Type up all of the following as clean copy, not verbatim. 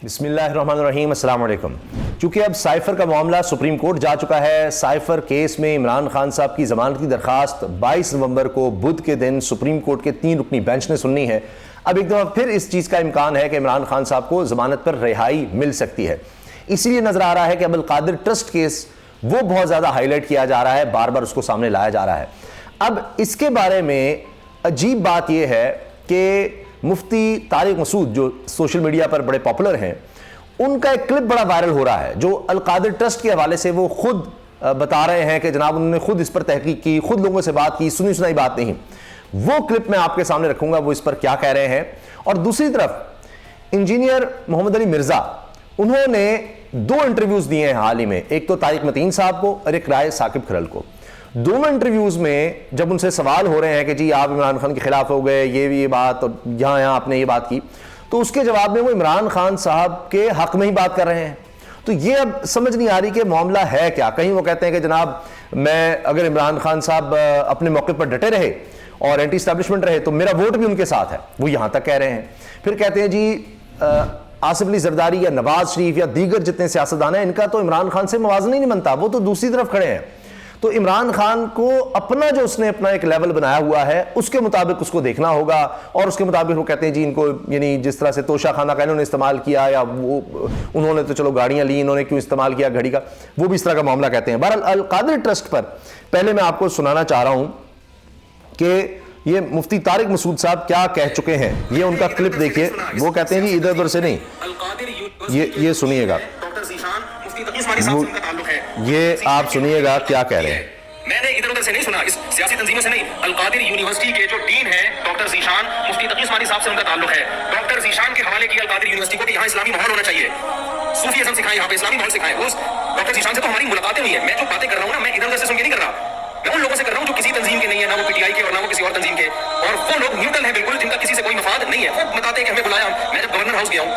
बिस्मिल्लाहिर्रहमानिर्रहीम, अस्सलाम वालेकुम। चूंकि अब साइफर का मामला सुप्रीम कोर्ट जा चुका है, साइफर केस में इमरान खान साहब की जमानत की दरखास्त 22 नवंबर को बुध के दिन सुप्रीम कोर्ट के 3 रुकनी बेंच ने सुननी है। अब एक दफा फिर इस चीज का इम्कान है कि इमरान खान साहब को जमानत पर रिहाई मिल सकती है। इसीलिए नजर आ रहा है कि अब्दुल कादिर ट्रस्ट केस वो बहुत ज्यादा हाईलाइट किया जा रहा है, बार बार उसको सामने लाया जा रहा है। अब इसके बारे में अजीब बात यह है कि मुफ्ती तारिक मसूद जो सोशल मीडिया पर बड़े पॉपुलर हैं, उनका एक क्लिप बड़ा वायरल हो रहा है जो अल कादिर ट्रस्ट के हवाले से वो खुद बता रहे हैं कि जनाब उन्होंने खुद इस पर तहकीक की, खुद लोगों से बात की, सुनी सुनाई बात नहीं। वो क्लिप मैं आपके सामने रखूंगा, वो इस पर क्या कह रहे हैं। और दूसरी तरफ इंजीनियर मोहम्मद अली मिर्जा, उन्होंने 2 इंटरव्यूज दिए हैं हाल ही में, एक तो तारिक मतीन साहब को और एक राय साकिब खरल को। दोनों इंटरव्यूज में जब उनसे सवाल हो रहे हैं कि जी आप इमरान खान के खिलाफ हो गए, ये बात, और यहाँ आपने ये बात की, तो उसके जवाब में वो इमरान खान साहब के हक में ही बात कर रहे हैं। तो ये अब समझ नहीं आ रही कि मामला है क्या। कहीं वो कहते हैं कि जनाब मैं अगर इमरान खान साहब अपने मौके पर डटे रहे और एंटी एस्टैब्लिशमेंट रहे तो मेरा वोट भी उनके साथ है, वो यहां तक कह रहे हैं। फिर कहते हैं जी आसिफ अली जरदारी या नवाज शरीफ या दीगर जितने सियासतदान हैं, इनका तो इमरान खान से मवाज़ना ही नहीं बनता, वो तो दूसरी तरफ खड़े हैं। तो इमरान खान को अपना जो उसने अपना एक लेवल बनाया हुआ है उसके मुताबिक उसको देखना होगा। और उसके मुताबिक वो कहते हैं जी इनको, यानी जिस तरह से तोशा खाना का इन्होंने इस्तेमाल किया, या वो उन्होंने तो चलो गाड़ियां ली, इन्होंने क्यों इस्तेमाल किया घड़ी का, वो भी इस तरह का मामला कहते हैं। बहरहाल अल कादिर ट्रस्ट पर पहले मैं आपको सुनाना चाह रहा हूं कि ये मुफ्ती तारिक मसूद साहब क्या कह चुके हैं। ये उनका क्लिप देखिए, वो कहते हैं जी इधर उधर से नहीं, ये सुनिएगा, ये आप सुनिएगा क्या कह रहे हैं। मैंने इधर उधर से नहीं सुना, इस सियासी तंजीमों से नहीं। अल कादिर यूनिवर्सिटी के जो डीन है डॉक्टर ज़ीशान, मुफ्ती तकी उस्मानी साहब से उनका ताल्लुक है। डॉक्टर ज़ीशान के हवाले की अल कादिर यूनिवर्सिटी को कि यहाँ इस्लामी माहौल होना चाहिए, सूफीज़्म सिखाएं, यहाँ पे इस्लामी माहौल सिखाएं। उस डॉक्टर ज़ीशान से तो हमारी मुलाकातें हुई है। मैं जो बातें कर रहा हूँ ना, मैं इधर उधर से सुन के नहीं कर रहा, मैं उन लोगों से कर रहा हूँ जो किसी तंजीम के नहीं है, ना वो पीटीआई के और ना वो किसी और तंजीम के, और वो लोग न्यूट्रल है बिल्कुल, जिनका किसी से कोई मफाद नहीं है। वो बताते हैं कि हमें बुलाया। मैं जब गवर्नर हाउस गया हूँ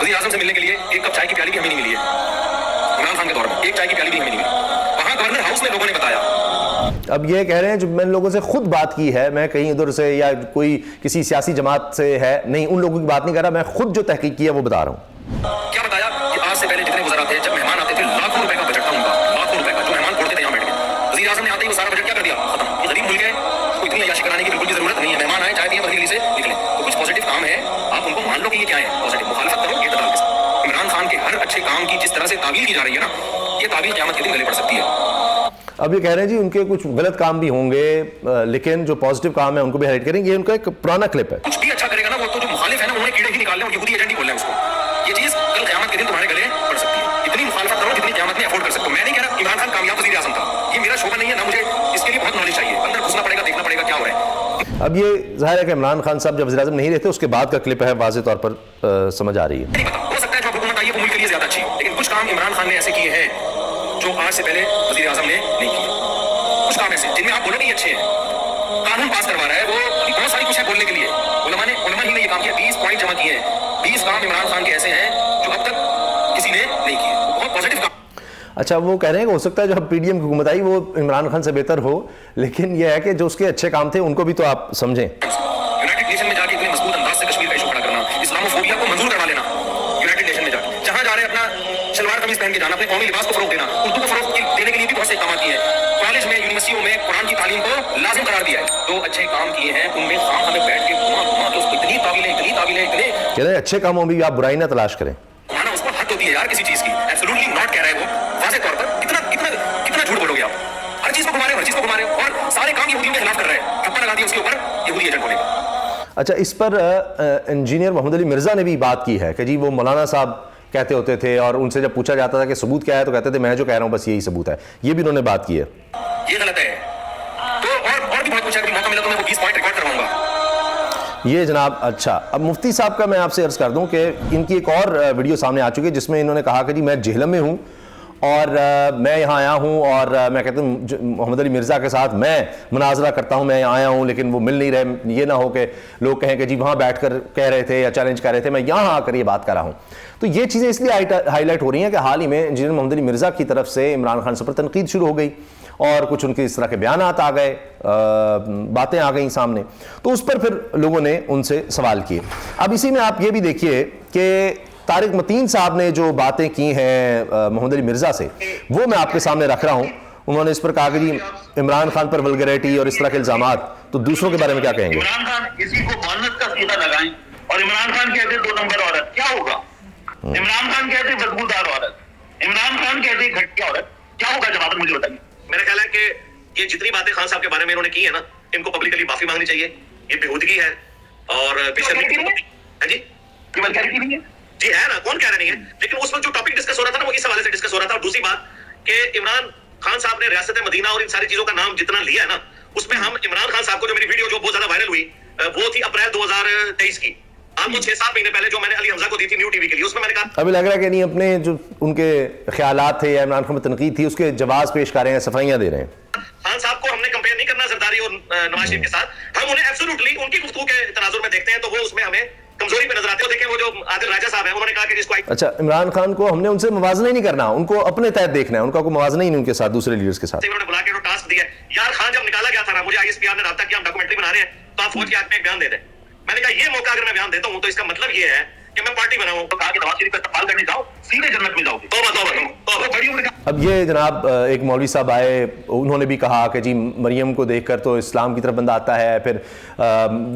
वज़ीर आज़म से मिलने के लिए, एक कप चाय की प्याली भी हमें नहीं मिली है। इमरान खान के दौर में एक चाय की प्याली भी हमें नहीं मिली। वहां गवर्नर हाउस में लोगों ने बताया। अब ये कह रहे हैं जो मैंने लोगों से खुद बात की है, मैं कहीं उधर से या कोई किसी सियासी जमात से है नहीं, उन लोगों की बात नहीं कर रहा, मैं खुद जो तहकीक की है वो बता रहा हूँ। क्या बताया कि आज से पहले जितने वज़रा थे, जब मेहमान आते थे, लाखों रुपए का बजट था उनका, लाखों रुपए का, जो मेहमान फोड़ते थे यहाँ बैठ के। वज़ीर आज़म ने आते ही वो सारा बजट क्या कर दिया, खत्म। ये गरीब मुल्क है, कोई इतनी अय्याशी कराने की बिल्कुल भी जरूरत नहीं है। मेहमान आए, चाय पिए, बदली से निकले। तो कुछ पॉजिटिव काम है, आप उनको मान लो कि ये क्या है पॉजिटिव, मुखालफत करो इत्तेदाल के साथ। इमरान खान के हर अच्छे काम की जिस तरह से तावील की जा रही है ना, ये तावील क़यामत के दिन गले पड़ सकती है। अब ये कह रहे हैं जी उनके कुछ गलत काम भी होंगे, लेकिन जो पॉजिटिव काम है उनको भी हाईलाइट करेंगे। ये उनका एक पुराना क्लिप है। कुछ भी अच्छा करेगा ना, वो तो जो मुखालिफ है ना, उन्होंने कीड़े ही निकालने और यहूदी एजेंट ही बोल रहे हैं उसको। ये चीज कल क़यामत के दिन तुम्हारे गले पड़ सकती है। इतनी मुखालफत करो जितनी क़यामत में अफोर्ड कर सकते हो। मैं नहीं कह रहा इमरान खान कामयाब वज़ीर आज़म था, ये मेरा शोभा नहीं है ना, मुझे इसके लिए बहुत नॉलेज चाहिए। अंदर घुसना पड़ेगा, देखना पड़ेगा क्या हो रहा है। अब ये जाहिर है कि इमरान खान साहब जब वज़ीर आज़म नहीं रहते उसके बाद का क्लिप है, वाज़ेह तौर पर समझ आ रही है। नहीं पता, हो सकता है जो हुकूमत आई है वो मुल्क के लिए ज्यादा अच्छी, लेकिन कुछ काम इमरान खान ने ऐसे किए हैं जो आज से पहले वज़ीर आज़म ने नहीं किए। कुछ काम ऐसे जिनमें आप बोलो कि ये अच्छे हैं। कानून पास करवा रहा है वो, बहुत सारी कुछ है बोलने के लिए। उलमा ही ने ये काम किया, 20 पॉइंट जमा किए हैं। 20 काम इमरान खान के ऐसे हैं जो अब तक किसी ने नहीं किए, बहुत पॉजिटिव काम। अच्छा, वो कह रहे हैं कि हो सकता है जो पीडीएम की हुकूमत आई वो इमरान खान से बेहतर हो, लेकिन यह है कि जो उसके अच्छे काम थे उनको भी तो आप समझें। यूनाइटेड नेशन में जाके इतने मजबूत अंदाज से कश्मीर का इशू खड़ा करना, इस्लामोफोबिया को मंजूर करवा लेना, यूनाइटेड नेशन में जाके जहां जा रहे अपना शलवार कमीज पहन के जाना, अपने कौमी लिबास को फरोग देना, उर्दू को फरोग देने के लिए भी बहुत से काम किए हैं। कॉलेज में, यूनिवर्सिटियों में कुरान की तालीम को लाजिम करार दिया है। तो अच्छे काम किए हैं, उनमें खाम हमें बैठ के घुमा घुमा के उसको इतनी तावीलें इतने कह रहे हैं अच्छे कामों में भी आप बुराई ना तलाश करें। घुमाना, उसको हद होती है यार किसी चीज की। एब्सोल्युटली नॉट कह रहा है वो, वाज़ेह तौर पर। कितना झूठ बोलोगे आप, हर चीज को घुमा रहे हो, हर चीज को घुमा रहे हो, और सारे काम यहूदियों के खिलाफ कर रहे हैं। ठप्पा लगा दिया उसके ऊपर यहूदी एजेंट होने का। अच्छा, इस पर इंजीनियर मोहम्मद अली मिर्जा ने भी बात की है कि जी वो मौलाना साहब कहते होते थे और उनसे जब पूछा जाता था कि सबूत क्या है तो कहते थे मैं जो कह रहा हूं बस यही सबूत है। ये भी उन्होंने बात की है। ये गलत है। तो और भी बहुत कुछ है, मौका मिला तो मैं वो 20 पॉइंट रिकॉर्ड करवाऊंगा। ये जनाब, अच्छा, अब मुफ्ती साहब का मैं आपसे अर्ज कर दूं कि इनकी एक और वीडियो सामने आ चुकी है जिसमें इन्होंने कहा कि जी मैं जेहलम में हूं और मैं यहाँ आया हूँ और मैं कहता हूँ मोहम्मद अली मिर्ज़ा के साथ मैं मुनाजरा करता हूँ, मैं यहाँ आया हूँ लेकिन वो मिल नहीं रहे। ये ना हो कि लोग कहें कि जी वहाँ बैठकर कह रहे थे या चैलेंज कर रहे थे, मैं यहाँ आकर ये बात कर रहा हूँ। तो ये चीज़ें इसलिए हाईलाइट हो रही हैं कि हाल ही में इंजीनियर मोहम्मद अली मिर्ज़ा की तरफ से इमरान खान साहब पर तनकीद शुरू हो गई और कुछ उनके इस तरह के बयानात आ गए, बातें आ गई सामने, तो उस पर फिर लोगों ने उनसे सवाल किए। अब इसी में आप ये भी देखिए कि तारिक मतीन साहब ने जो बातें की हैं मोहम्मद अली मिर्जा से, वो मैं आपके सामने रख रहा हूं। उन्होंने इस पर कहा कि इमरान खान पर वल्गैरिटी और इस तरह के इल्जामात, तो दूसरों के बारे में क्या कहेंगे? इमरान खान किसी को मानत का सीधा लगाएं और इमरान खान कहते 2 नंबर औरत, क्या होगा? इमरान खान कहते बदबूदार औरत, इमरान खान कहते घटिया औरत, क्या होगा? जवाब मुझे बताइए। मेरा ख्याल है कि ये जितनी बातें खान साहब के बारे में इन्होंने की है ना, इनको पब्लिकली माफी मांगनी चाहिए। ये बेहूदगी है और बेशर्मी है जी। वल्गैरिटी नहीं है जी, है ना, कौन कह रहा नहीं है, लेकिन उस वक्त जो टॉपिक डिस्कस हो रहा था ना, वो इस हवाले से डिस्कस हो रहा था। और दूसरी बात कि इमरान खान साहब ने रियासत मदीना और इन सारी चीजों का नाम जितना लिया है ना, उसमें हम इमरान खान साहब को, जो मेरी वीडियो जो बहुत ज्यादा वायरल हुई, वो थी अप्रैल 2023 की, आपको 6-7 महीने पहले, जो मैंने अली हमजा को दी थी न्यू टीवी के लिए। उसमें मैंने कहा, अभी लग रहा है कि नहीं, अपने जो उनके ख्यालात थे या इमरान खान में तनकीद थी, उसके जवाब पेश कर रहे हैं, सफाइयां दे रहे हैं। खान साहब को हमने कंपेयर नहीं करना जरदारी और नवाज शरीफ के साथ, हम उन्हें एब्सोल्युटली उनकी गुफ्तगू के तनाजुर में देखते हैं, तो वो उसमें हमें कमजोरी पे नजर आते हो। देखें वो जो आदिल राजा साहब है, उन्होंने कहा कि जिसको अच्छा, इमरान खान को हमने उनसे मुवाजना ही नहीं करना, उनको अपने तहत देखना है, उनका कोई मुवाजना ही नहीं उनके साथ, दूसरे लीडर्स के साथ। उन्होंने बुला के टास्क दिया यार, खान जब निकाला गया था ना, मुझे आईएसपीआर ने राब्ता किया, हम डॉक्यूमेंट्री बना रहे हैं, तो आप फौज के हाथ में एक बयान दे दें। मैंने कहा ये मौका अगर मैं बयान देता हूं तो इसका मतलब ये है कि मैं पार्टी बनाऊं। तो कहा कि नवाज शरीफ का इस्तेमाल करने जाओ, सीधे जन्नत में जाओगे। तौबा बड़ी उम्र का अब ये जनाब एक मौलवी साहब आए, उन्होंने भी कहा कि जी मरियम को देखकर तो इस्लाम की तरफ बंदा आता है। फिर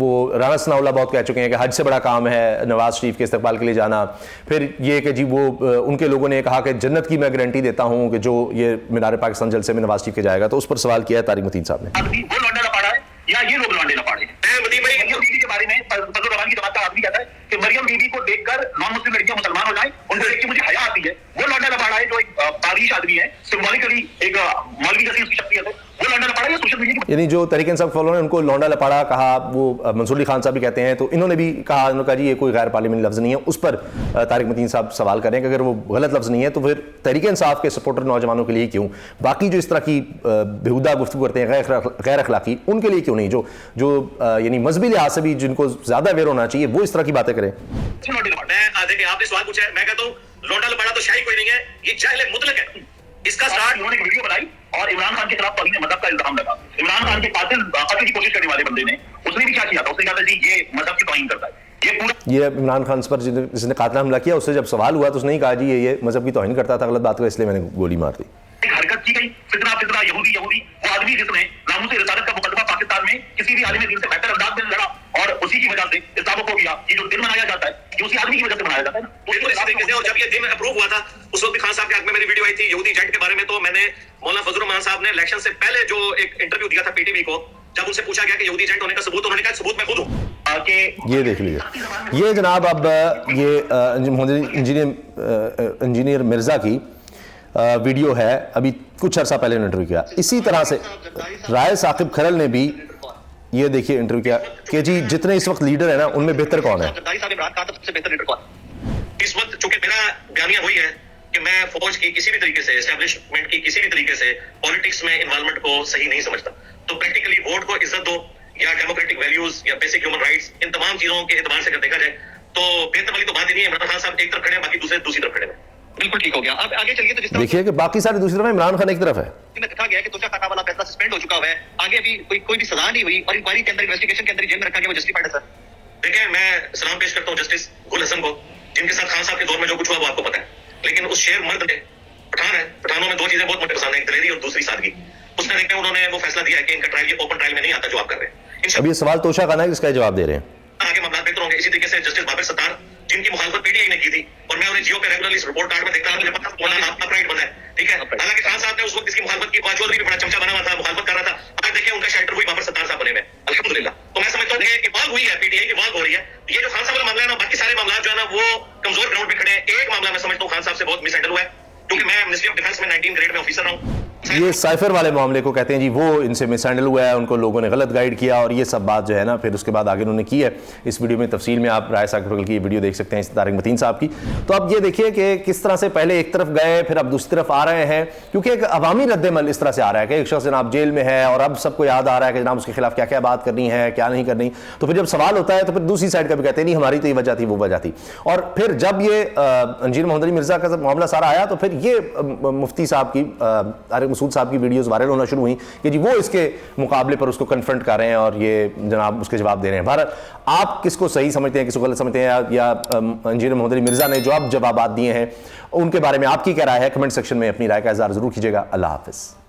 वो राना सनाउल्लाह बहुत कह चुके हैं कि हज से बड़ा काम है नवाज शरीफ के इस्तकबाल के लिए जाना। फिर ये कि जी वो उनके लोगों ने कहा कि जन्नत की मैं गारंटी देता हूँ कि जो ये मीनार पाकिस्तान जलसे में नवाज शरीफ के जाएगा। तो उस पर सवाल किया है तारिक मतीन साहब ने। आदमी वो लौंडा लपाड़ा है या ये लोग लौंडे लपाड़े हैं? मरियम बीबी के बारे में फजल रहमान की जमात का आदमी कहता है कि मरियम बीबी को देखकर नॉन मुस्लिम लड़कियां मुसलमान हो जाएं, उनको देख के मुझे हया आती है। वो लौंडा लपाड़ा है जो एक पारिश आदमी है, सिंबॉलिकली एक मौलवी जैसी उसकी शख्सियत है, वो लौंडा लपाड़ा है। सोशल मीडिया यानी जो तरीके इंसाफ फॉलो ने उनको लौंडा लपाड़ा कहा, वो मंसूर अली खान साहब भी कहते हैं, तो इन्होंने भी कहा, उन्होंने कहा जी ये कोई गैर पार्लियामेंटी लफ्ज़ नहीं है। उस पर तारिक मतीन साहब सवाल करें कि अगर वो गलत लफ्ज़ नहीं है तो फिर तरीके इंसाफ के सपोर्टर नौजवानों के लिए क्यों, बाकी जो इस तरह की बेहुदा गुफ्तगू करते हैं गैर अखलाकी, उनके लिए क्यों नहीं, जो यानी मजहबी लिहाज से भी जिनको ज्यादा अवेयर होना चाहिए, वो इस तरह की बातें करें। आपने सवाल पूछा है, मैं कहता हूँ लौंडा लपाड़ा तो शाही कोई नहीं है, ये जाहिल मुतलक है। इसका स्टार्ट उन्होंने वीडियो बनाई और इमरान खान के खिलाफ तौहीन मजहब का इल्जाम लगा। इमरान खान के कत्ल की कोशिश करने वाले बंदे ने, उसने भी क्या किया था, उसने कहा था जी ये मजहब की तौहीन करता है। ये इमरान खान पर जिसने कातिल हमला किया, उससे जब सवाल हुआ तो उसने ही कहा जी ये मजहब की तौहीन करता था, गलत बात को, इसलिए मैंने गोली मार दी। एक हरकत की गई, फितना यहूदी वो आदमी जिसने नामूस रिसालत का मुकदमा पाकिस्तान में किसी भी आलिम दीन से बेहतर अंदाज में लड़ा और उसी की वजह से इस्लामोफोबिया, ये जो दिन मनाया जाता है, ये उसी आदमी की वजह से मनाया जाता है ना। तो इस तरीके से, और जब ये दिन अप्रूव हुआ था, उस वक्त भी खान साहब के हक में मेरी वीडियो आई थी यहूदी एजेंट के बारे में। तो मैंने मौलाना फजल रहमान साहब ने इलेक्शन से पहले जो एक इंटरव्यू दिया था पीटीवी को, जब उनसे पूछा गया कि यहूदी एजेंट होने का सबूत, उन्होंने कहा सबूत मैं खुद हूं। ये देख लीजिए, ये जनाब अब ये इंजीनियर मिर्जा की वीडियो है, अभी कुछ अर्सा पहले इंटरव्यू किया। इसी तरह से राय साकिब खरल ने भी ये देखिए इंटरव्यू किया कि जी जितने इस वक्त लीडर है ना, उनमें बेहतर कौन है। इस वक्त चूंकि मेरा बयानिया वही है कि मैं फौज की किसी भी तरीके से, एस्टेब्लिशमेंट की किसी भी तरीके से पॉलिटिक्स में इन्वॉल्वमेंट को सही नहीं समझता। तो प्रैक्टिकली वोट को इज्जत दो या डेमोक्रेटिक वैल्यूज या बेसिक ह्यूमन राइट्स, इन तमाम चीजों के एतबार से अगर देखा जाए तो बेहतर वाली तो बात ही नहीं है। इमरान खान साहब एक तरफ खड़े हैं, बाकी दूसरी तरफ खड़े हैं। बिल्कुल ठीक हो गया। अब आगे चलिए, तो जिस तरह देखिए कि बाकी सारे दूसरी तरफ है, इमरान खान एक तरफ है। में कहा गया कि तुझा खाता वाला फैसला सस्पेंड हो चुका हुआ है, आगे भी कोई भी सजा नहीं हुई और इंक्वायरी के अंदर, इन्वेस्टिगेशन के अंदर जेल में रखा गया, वो जस्टिफाइड है सर। देखिए, मैं सलाम पेश करता हूँ जस्टिस गुल हसन को, जिनके साथ खान साहब के दौर में जो कुछ हुआ वो आपको पता है। लेकिन उस शेर मर्द ने, पठान है, पठानों में 2 चीजें बहुत मुझे पसंद है, एक दलेरी और दूसरी सादगी। उसने देखा, उन्होंने वो फैसला दिया है कि इनका ट्रायल ये ओपन ट्रायल में नहीं आता जो आप कर रहे हैं। अब ये सवाल तोशा खाना है, इसका जवाब दे रहे हैं। आगे मामला बेहतर होंगे। इसी तरीके से जस्टिस बाबर सत्तार, जिनकी मुखालफत पीटीआई ने की थी, और मैं उन्हें जियो पे रेगुलरली रिपोर्ट कार्ड में देखता था, मुझे पता मौलाना अपना प्राइड बना है, ठीक है। हालांकि खान साहब ने उस वक्त इसकी मुखालफत की, पांच चौधरी भी बड़ा चमचा बना हुआ था, मुखालफत कर रहा था। आज देखिए उनका शेल्टर हुई बाबर सत्तार साहब बने हुए, अल्हम्दुलिल्लाह। तो मैं समझता हूँ कि इवॉल्व हुई है, पीटीआई इवॉल्व हो रही है। ये जो खान साहब वाला मामला है ना, बाकी सारे मामला जो है ना वो कमजोर ग्राउंड पे खड़े हैं। एक मामला मैं समझता हूँ खान साहब से बहुत मिसहैंडल हुआ है, क्योंकि मैं मिनिस्ट्री ऑफ डिफेंस में 19 ग्रेड में ऑफिसर रहा हूँ। ये साइफर वाले मामले को कहते हैं जी, वो इनसे मिसहैंडल हुआ है, उनको लोगों ने गलत गाइड किया और ये सब बात जो है ना, फिर उसके बाद आगे उन्होंने की है। इस वीडियो में तफसील में आप राय साकिब खरल की वीडियो देख सकते हैं, तारिक मतीन साहब की। तो अब ये देखिए कि किस तरह से पहले एक तरफ गए, फिर अब दूसरी तरफ आ रहे हैं, क्योंकि एक अवामी रद्दमल इस तरह से आ रहा है कि एक शख्स जनाब जेल में है और अब सबको याद आ रहा है कि जनाब उसके खिलाफ क्या क्या बात करनी है, क्या नहीं करनी। तो फिर जब सवाल होता है तो फिर दूसरी साइड का भी कहते हैं नहीं हमारी तो ये वजह थी, वो वजह थी। और फिर जब ये इंजीनियर मोहम्मद अली मिर्जा का मामला सारा आया तो फिर ये मुफ्ती साहब की, मसूद साहब की वीडियोस वायरल होना शुरू हुई कि जी वो इसके मुकाबले पर उसको कन्फ्रंट कर रहे हैं और ये जनाब उसके जवाब दे रहे हैं। भारत, आप किसको सही समझते हैं, किसको गलत समझते हैं, या इंजीनियर मोहम्मद अली मिर्जा ने जो अब जवाब दिए हैं उनके बारे में आपकी क्या राय है? कमेंट सेक्शन में अपनी राय का इज़हार जरूर कीजिएगा। अल्लाह हाफिज़।